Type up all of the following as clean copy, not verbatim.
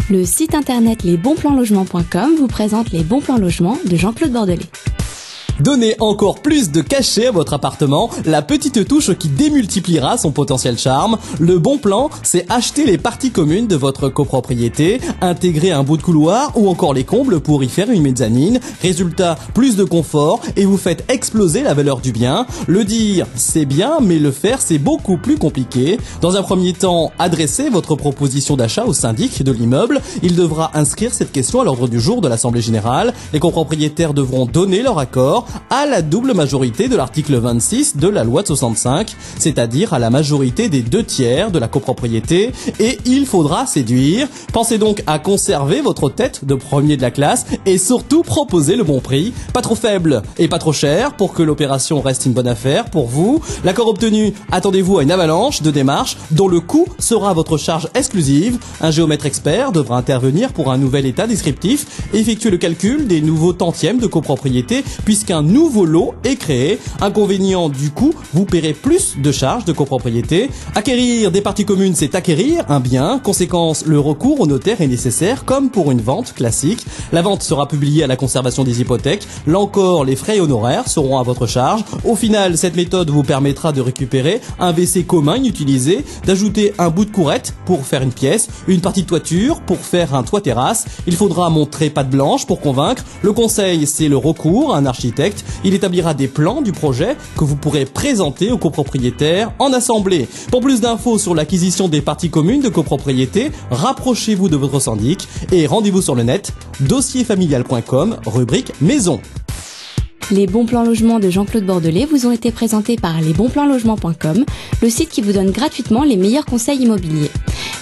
Le site internet lesbonsplanlogements.com vous présente les bons plans logements de Jean-Claude Bordelais. Donnez encore plus de cachet à votre appartement, la petite touche qui démultipliera son potentiel charme. Le bon plan, c'est acheter les parties communes de votre copropriété, intégrer un bout de couloir ou encore les combles pour y faire une mezzanine. Résultat, plus de confort et vous faites exploser la valeur du bien. Le dire, c'est bien, mais le faire, c'est beaucoup plus compliqué. Dans un premier temps, adressez votre proposition d'achat au syndic de l'immeuble. Il devra inscrire cette question à l'ordre du jour de l'Assemblée générale. Les copropriétaires devront donner leur accord à la double majorité de l'article 26 de la loi de 65, c'est-à-dire à la majorité des 2/3 de la copropriété, et il faudra séduire. Pensez donc à conserver votre tête de premier de la classe et surtout proposer le bon prix, pas trop faible et pas trop cher pour que l'opération reste une bonne affaire pour vous. L'accord obtenu, attendez-vous à une avalanche de démarches dont le coût sera à votre charge exclusive. Un géomètre expert devra intervenir pour un nouvel état descriptif et effectuer le calcul des nouveaux tantièmes de copropriété puisqu'un nouveau lot est créé. Inconvénient du coup, vous paierez plus de charges de copropriété. Acquérir des parties communes, c'est acquérir un bien. Conséquence, le recours au notaire est nécessaire comme pour une vente classique. La vente sera publiée à la conservation des hypothèques. Là encore, les frais et honoraires seront à votre charge. Au final, cette méthode vous permettra de récupérer un WC commun inutilisé, d'ajouter un bout de courette pour faire une pièce, une partie de toiture pour faire un toit terrasse. Il faudra montrer patte blanche pour convaincre. Le conseil, c'est le recours à un architecte. Il établira des plans du projet que vous pourrez présenter aux copropriétaires en assemblée. Pour plus d'infos sur l'acquisition des parties communes de copropriété, rapprochez-vous de votre syndic et rendez-vous sur le net dossierfamilial.com, rubrique maison. Les bons plans logements de Jean-Claude Bordelais vous ont été présentés par lesbonsplanlogements.com, le site qui vous donne gratuitement les meilleurs conseils immobiliers.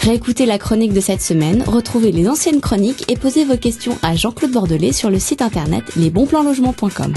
Réécoutez la chronique de cette semaine, retrouvez les anciennes chroniques et posez vos questions à Jean-Claude Bordelais sur le site internet lesbonsplanlogements.com.